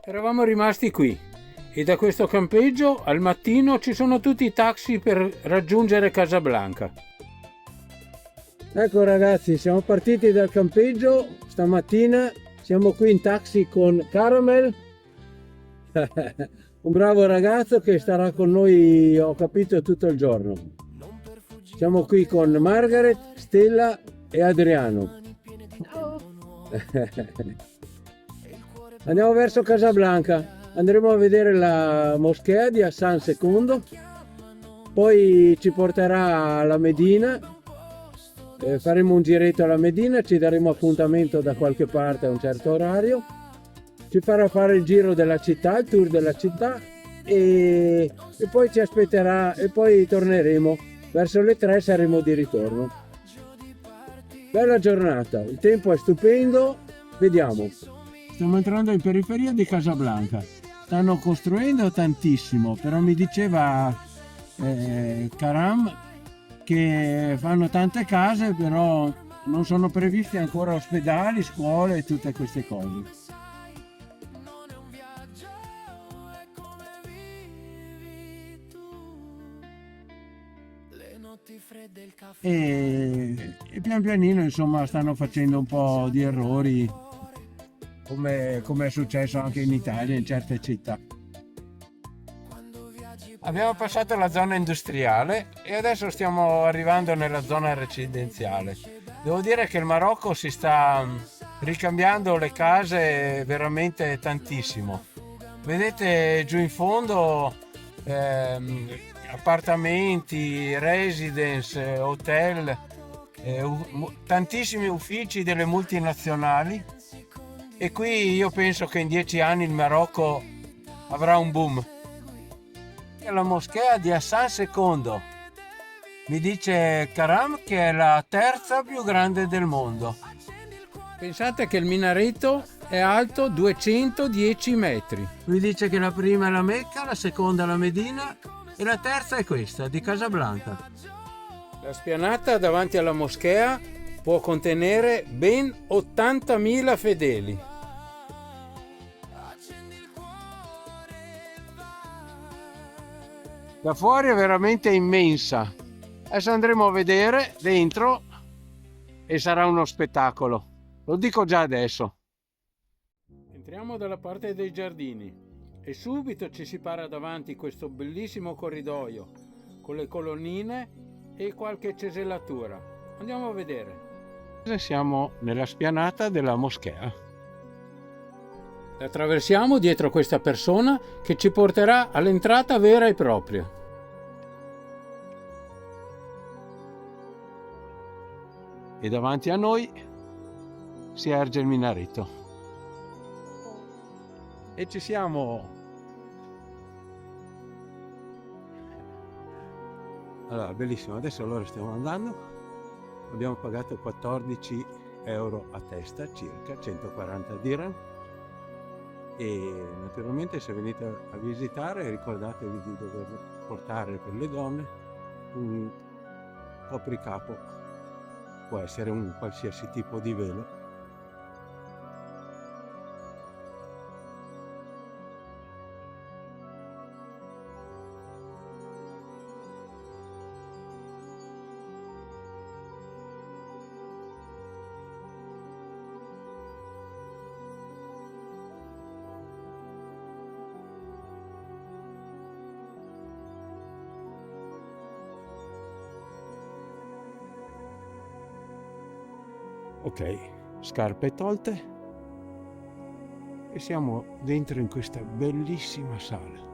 Eravamo rimasti qui e da questo campeggio al mattino ci sono tutti i taxi per raggiungere Casablanca. Ecco ragazzi, siamo partiti dal campeggio stamattina, siamo qui in taxi con Caramel, un bravo ragazzo che starà con noi, ho capito, tutto il giorno. Siamo qui con Margaret, Stella e Adriano. Ciao. Andiamo verso Casablanca, andremo a vedere la moschea di Hassan II, poi ci porterà alla Medina, faremo un giretto alla Medina, ci daremo appuntamento da qualche parte a un certo orario, ci farà fare il giro della città, il tour della città e poi ci aspetterà e poi torneremo, verso le 3 saremo di ritorno. Bella giornata, il tempo è stupendo, vediamo. Stiamo entrando in periferia di Casablanca, stanno costruendo tantissimo, però mi diceva Karam che fanno tante case, però non sono previsti ancora ospedali, scuole e tutte queste cose. E pian pianino insomma stanno facendo un po' di errori come è successo anche in Italia in certe città. Abbiamo passato la zona industriale e adesso stiamo arrivando nella zona residenziale. Devo dire che il Marocco si sta ricambiando le case veramente tantissimo. Vedete giù in fondo appartamenti, residence, hotel, tantissimi uffici delle multinazionali e qui io penso che in 10 anni il Marocco avrà un boom. È la moschea di Hassan II, mi dice Karam che è la terza più grande del mondo. Pensate che il minareto è alto 210 metri. Lui dice che la prima è la Mecca, la seconda è la Medina e la terza è questa, di Casablanca. La spianata davanti alla moschea può contenere ben 80.000 fedeli. Da fuori è veramente immensa. Adesso andremo a vedere dentro e sarà uno spettacolo. Lo dico già adesso. Entriamo dalla parte dei giardini e subito ci si para davanti questo bellissimo corridoio con le colonnine e qualche cesellatura. Andiamo a vedere. Siamo nella spianata della moschea. La attraversiamo dietro questa persona che ci porterà all'entrata vera e propria. E davanti a noi si erge il minareto. E ci siamo. Allora, bellissimo. Adesso allora stiamo andando. Abbiamo pagato 14 euro a testa, circa 140 dirham. E naturalmente se venite a visitare ricordatevi di dover portare per le donne un copricapo, può essere un qualsiasi tipo di velo. Ok, scarpe tolte e siamo dentro in questa bellissima sala.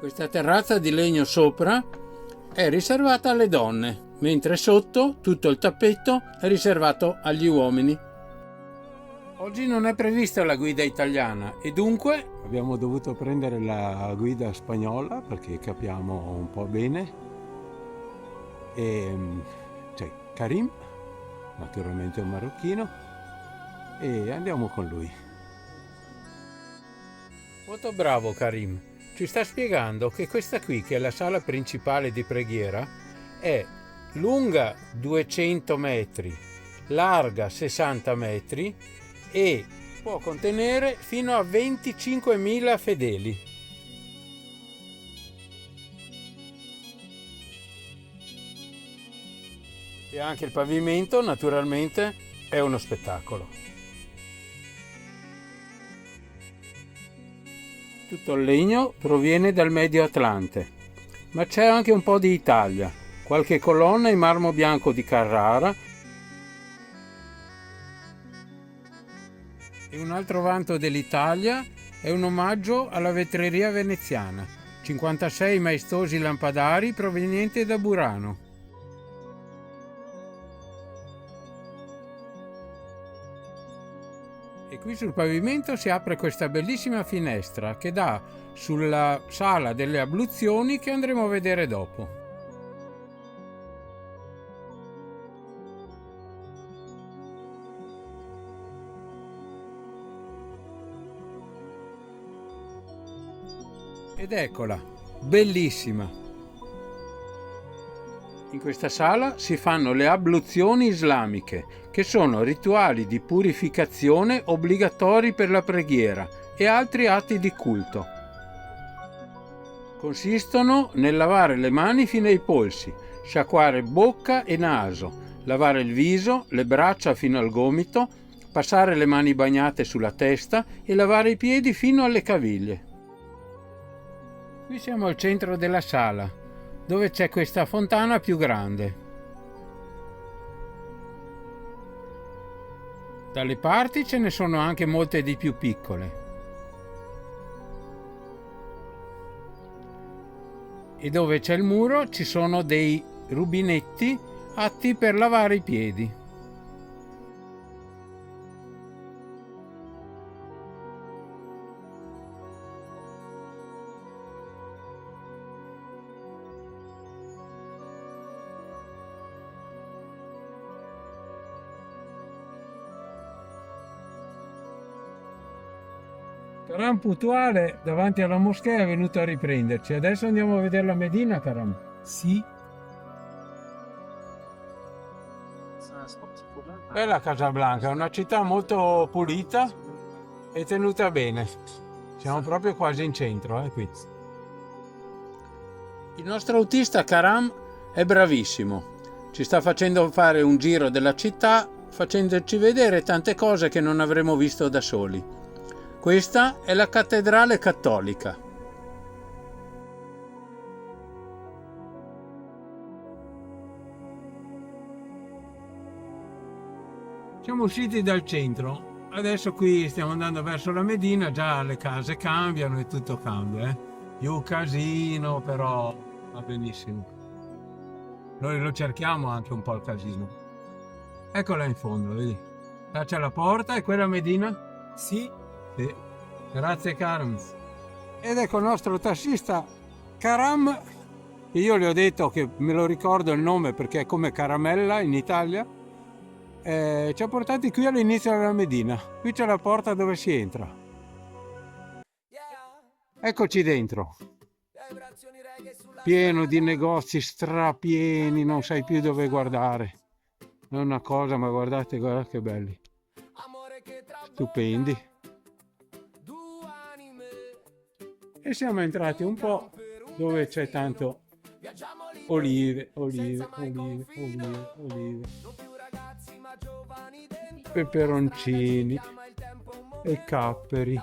Questa terrazza di legno sopra è riservata alle donne. mentre sotto tutto il tappeto è riservato agli uomini. Oggi non è prevista la guida italiana e dunque abbiamo dovuto prendere la guida spagnola perché capiamo un po' bene. E c'è Karim, naturalmente un marocchino, e andiamo con lui. Molto bravo Karim, ci sta spiegando che questa qui, che è la sala principale di preghiera, è lunga 200 metri, larga 60 metri e può contenere fino a 25.000 fedeli. E anche il pavimento, naturalmente, è uno spettacolo. Tutto il legno proviene dal Medio Atlante, ma c'è anche un po' di Italia, qualche colonna in marmo bianco di Carrara e un altro vanto dell'Italia è un omaggio alla vetreria veneziana, 56 maestosi lampadari provenienti da Burano. E qui sul pavimento si apre questa bellissima finestra che dà sulla sala delle abluzioni che andremo a vedere dopo. Ed eccola, bellissima! In questa sala si fanno le abluzioni islamiche, che sono rituali di purificazione obbligatori per la preghiera e altri atti di culto. Consistono nel lavare le mani fino ai polsi, sciacquare bocca e naso, lavare il viso, le braccia fino al gomito, passare le mani bagnate sulla testa e lavare i piedi fino alle caviglie. Qui siamo al centro della sala, dove c'è questa fontana più grande. Dalle parti ce ne sono anche molte di più piccole. E dove c'è il muro ci sono dei rubinetti atti per lavare i piedi. Karam puntuale davanti alla moschea è venuto a riprenderci. Adesso andiamo a vedere la Medina, Karam. Sì. Bella Casablanca, è una città molto pulita e tenuta bene. Siamo proprio quasi in centro, qui. Il nostro autista Karam è bravissimo. Ci sta facendo fare un giro della città, facendoci vedere tante cose che non avremmo visto da soli. Questa è la cattedrale cattolica. Siamo usciti dal centro, adesso qui stiamo andando verso la Medina, già le case cambiano e tutto cambia. Più casino, però va benissimo. Noi lo cerchiamo anche un po' il casino. Eccola in fondo, vedi? Là c'è la porta, e quella Medina? Sì. Sì. Grazie Karam. Ed ecco il nostro tassista Karam, che io le ho detto che me lo ricordo il nome perché è come caramella in Italia. Ci ha portati qui all'inizio della Medina. Qui c'è la porta dove si entra. Eccoci dentro. Pieno di negozi strapieni, non sai più dove guardare. È una cosa, ma guardate che belli. Stupendi. E siamo entrati un po' dove c'è tanto olive, peperoncini e capperi.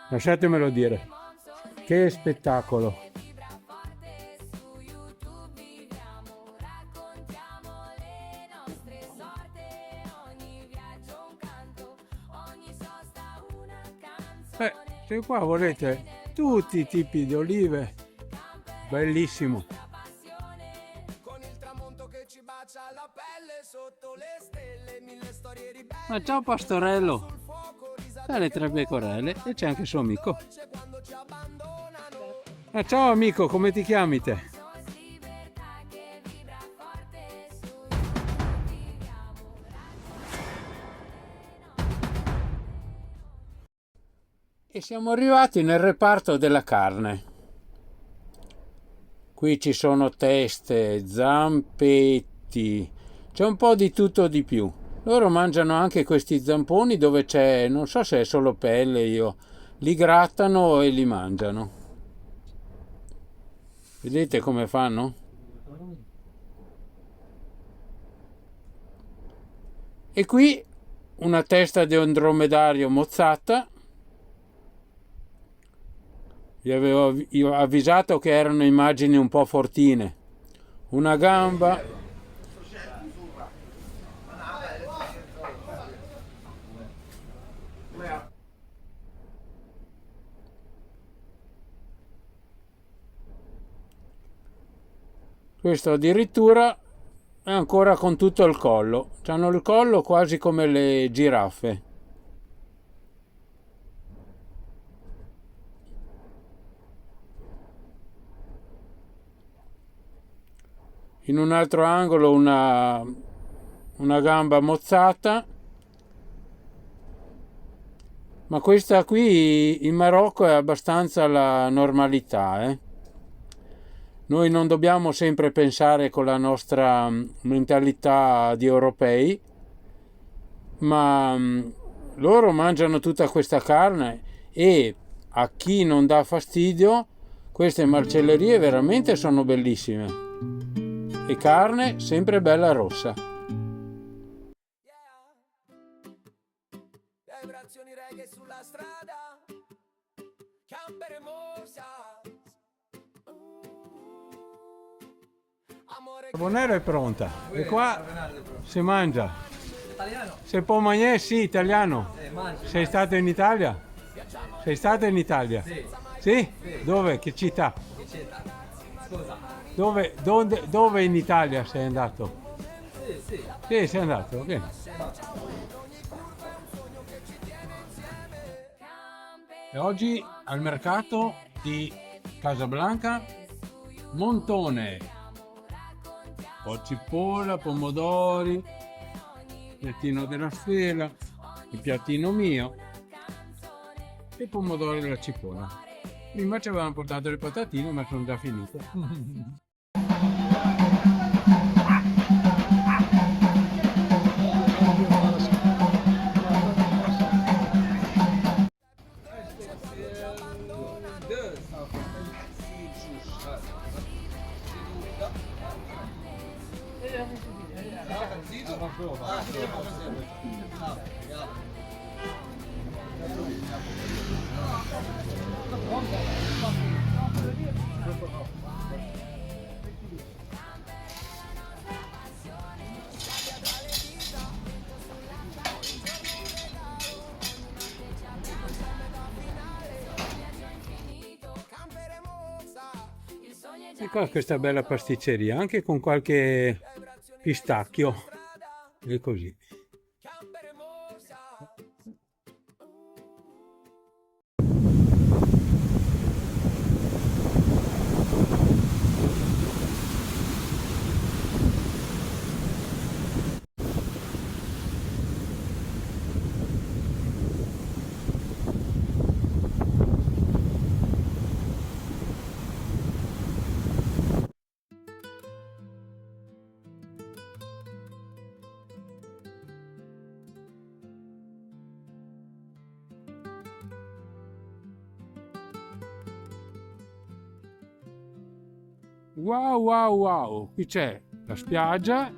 Lasciatemelo dire, che spettacolo! Se qua volete tutti i tipi di olive, bellissimo. Ma ciao pastorello, c'ha le 3 pecorelle e c'è anche il suo amico. Ciao amico, come ti chiami te? E siamo arrivati nel reparto della carne. Qui ci sono teste, zampetti, c'è un po' di tutto di più. Loro mangiano anche questi zamponi dove c'è, non so se è solo pelle, li grattano e li mangiano. Vedete come fanno? E qui una testa di un dromedario mozzata. Vi avevo avvisato che erano immagini un po' fortine. Una gamba. Questo addirittura è ancora con tutto il collo. C'hanno il collo quasi come le giraffe. In un altro angolo una gamba mozzata, ma questa qui in Marocco è abbastanza la normalità. Noi non dobbiamo sempre pensare con la nostra mentalità di europei, ma loro mangiano tutta questa carne e a chi non dà fastidio, queste macellerie veramente sono bellissime. E carne sempre bella rossa. La carbonara è pronta e qua si mangia. Italiano? Se può mangiare, sì, italiano. Mangi. Sei stato in Italia? Sei stato in Italia? Sì. Sì? Dove? Che città? Che città? Scusa. Dove in Italia sei andato? Sì. Sì, sei andato, ok. E oggi al mercato di Casablanca, montone, po' cipolla, pomodori, piattino della sfera, il piattino mio e pomodori della cipolla. Prima ci avevano portato le patatine, ma sono già finite. E qua questa bella pasticceria, anche con qualche pistacchio e così. Wow, wow, wow, qui c'è la spiaggia,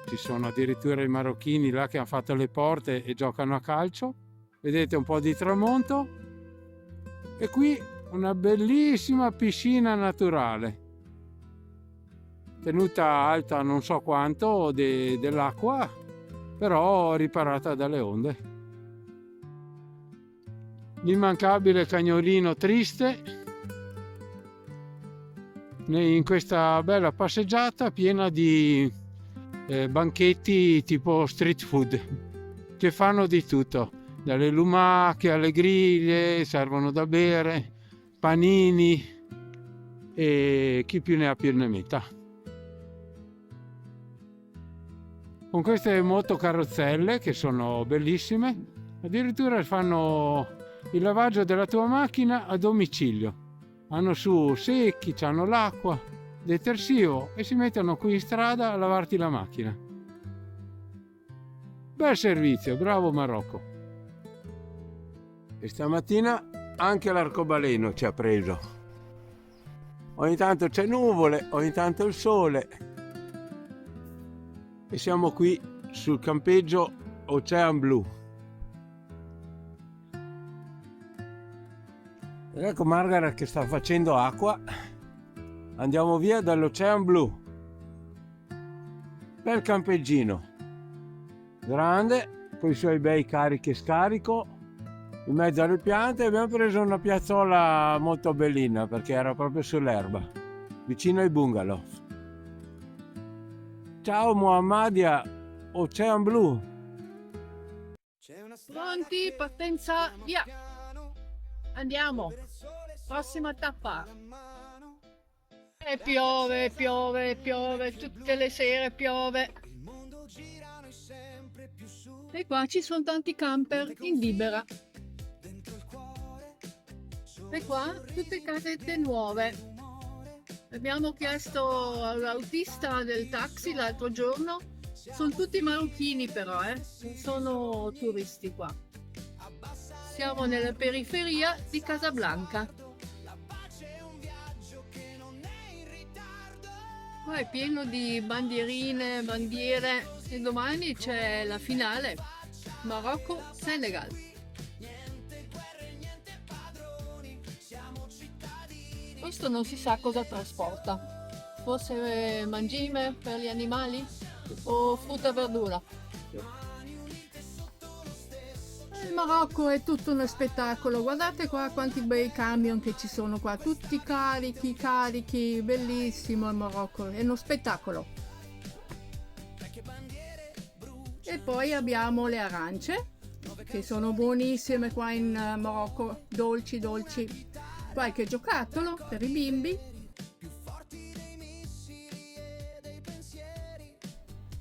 ci sono addirittura i marocchini là che hanno fatto le porte e giocano a calcio, vedete un po' di tramonto e qui una bellissima piscina naturale, tenuta alta non so quanto dell'acqua, però riparata dalle onde. l'immancabile cagnolino triste in questa bella passeggiata piena di banchetti tipo street food che fanno di tutto, dalle lumache alle griglie, servono da bere, panini e chi più ne ha più ne metta. Con queste motocarrozzelle che sono bellissime, addirittura fanno il lavaggio della tua macchina a domicilio. Hanno su secchi, hanno l'acqua, detersivo e si mettono qui in strada a lavarti la macchina. Bel servizio, bravo Marocco. E stamattina anche l'arcobaleno ci ha preso. Ogni tanto c'è nuvole, ogni tanto il sole. E siamo qui sul campeggio Ocean Blue. Ed ecco Margaret che sta facendo acqua. Andiamo via dall'Ocean Blue. Bel campeggino. Grande, con i suoi bei carichi e scarico. In mezzo alle piante abbiamo preso una piazzola molto bellina perché era proprio sull'erba, vicino ai bungalow. Ciao Muhammadia, Ocean Blue. Pronti, partenza, via! Andiamo! Prossima tappa! E piove, piove, piove, tutte le sere piove. E qua ci sono tanti camper in libera. E qua tutte casette nuove. Abbiamo chiesto all'autista del taxi l'altro giorno, sono tutti marocchini però, non sono turisti qua. Siamo nella periferia di Casablanca. Qua è pieno di bandierine, bandiere e domani c'è la finale Marocco-Senegal. Questo non si sa cosa trasporta, forse mangime per gli animali o frutta e verdura. Il Marocco è tutto uno spettacolo, guardate qua quanti bei camion che ci sono qua, tutti carichi, bellissimo il Marocco, è uno spettacolo. E poi abbiamo le arance, che sono buonissime qua in Marocco, dolci, qualche giocattolo per i bimbi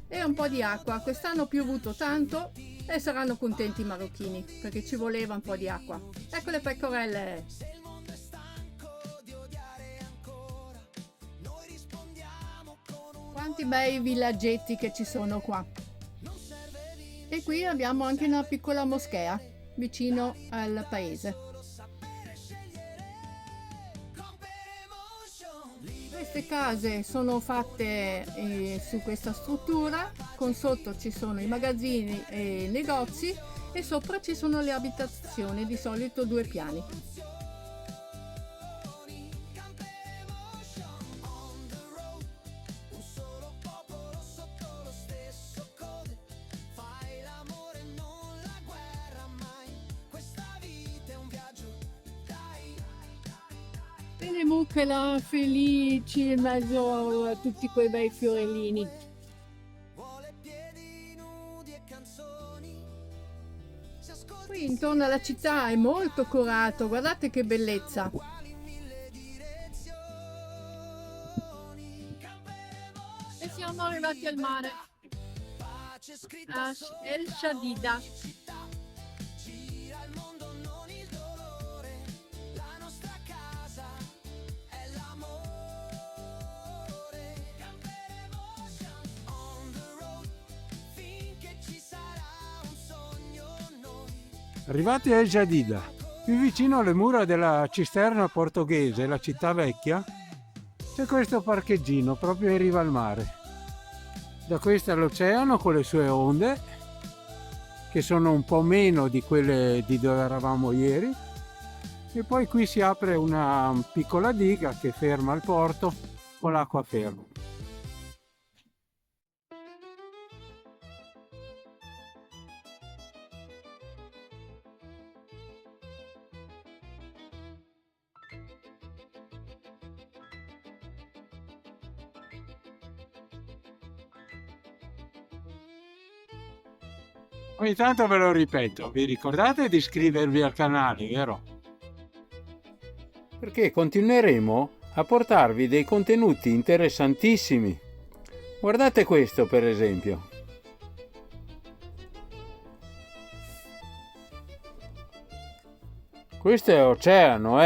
e un po' di acqua. Quest'anno ha piovuto tanto e saranno contenti i marocchini perché ci voleva un po' di acqua. Ecco le pecorelle. Quanti bei villaggetti che ci sono qua. E qui abbiamo anche una piccola moschea vicino al paese. Queste case sono fatte su questa struttura, con sotto ci sono i magazzini e i negozi e sopra ci sono le abitazioni, di solito 2 piani. E le mucche là felici in mezzo a tutti quei bei fiorellini. Qui intorno alla città è molto curato, guardate che bellezza. E siamo arrivati al mare, a El Shadida. Arrivati a El Jadida, più vicino alle mura della cisterna portoghese, la città vecchia, c'è questo parcheggino proprio in riva al mare. Da questo all'oceano con le sue onde, che sono un po' meno di quelle di dove eravamo ieri, e poi qui si apre una piccola diga che ferma al porto con l'acqua ferma. Ogni tanto ve lo ripeto, vi ricordate di iscrivervi al canale, vero? Perché continueremo a portarvi dei contenuti interessantissimi. Guardate questo per esempio. Questo è oceano,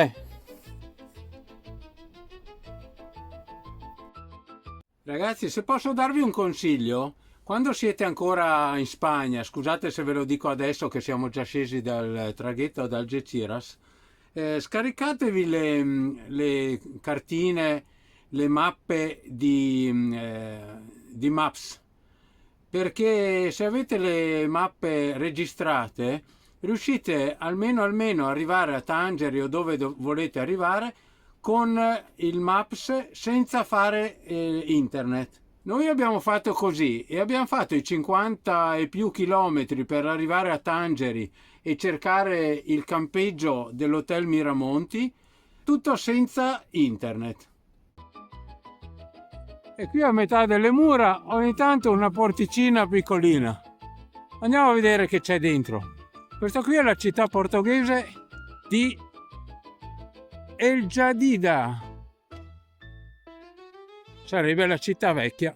Ragazzi, se posso darvi un consiglio, quando siete ancora in Spagna, scusate se ve lo dico adesso che siamo già scesi dal traghetto ad Algeciras, scaricatevi le cartine, le mappe di Maps, perché se avete le mappe registrate riuscite almeno a arrivare a Tangeri o dove volete arrivare con il Maps senza fare internet. Noi abbiamo fatto così e abbiamo fatto i 50 e più chilometri per arrivare a Tangeri e cercare il campeggio dell'Hotel Miramonti, tutto senza internet. E qui a metà delle mura ogni tanto una porticina piccolina. Andiamo a vedere che c'è dentro. Questa qui è la città portoghese di El Jadida. Sarebbe la città vecchia.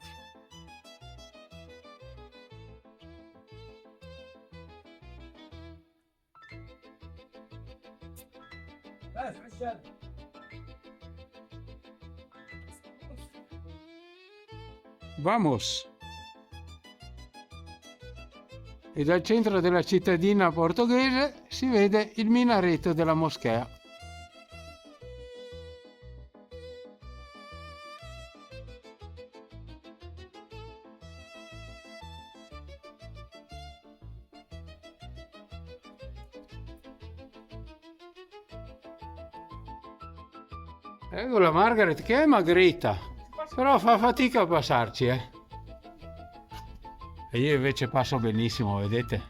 Vamos! E dal centro della cittadina portoghese si vede il minareto della moschea. Ecco la Margaret che è magrita, però fa fatica a passarci, E io invece passo benissimo, vedete?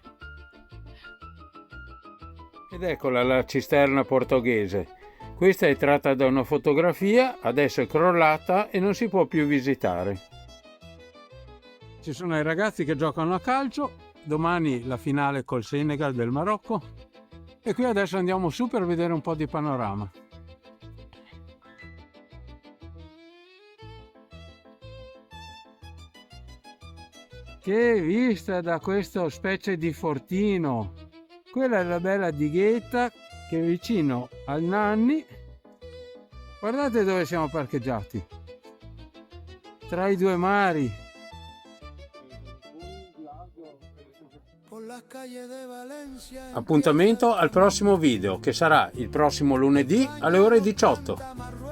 Ed eccola la cisterna portoghese. Questa è tratta da una fotografia, adesso è crollata e non si può più visitare. Ci sono i ragazzi che giocano a calcio, domani la finale col Senegal del Marocco e qui adesso andiamo su per vedere un po' di panorama. Che vista da questo specie di fortino! Quella è la bella dighetta che è vicino al Nanni. Guardate dove siamo parcheggiati. Tra i due mari. Appuntamento al prossimo video che sarà il prossimo lunedì alle ore 18.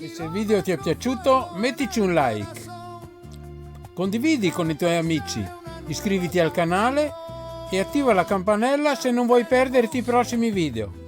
E se il video ti è piaciuto mettici un like, condividi con i tuoi amici, iscriviti al canale e attiva la campanella se non vuoi perderti i prossimi video.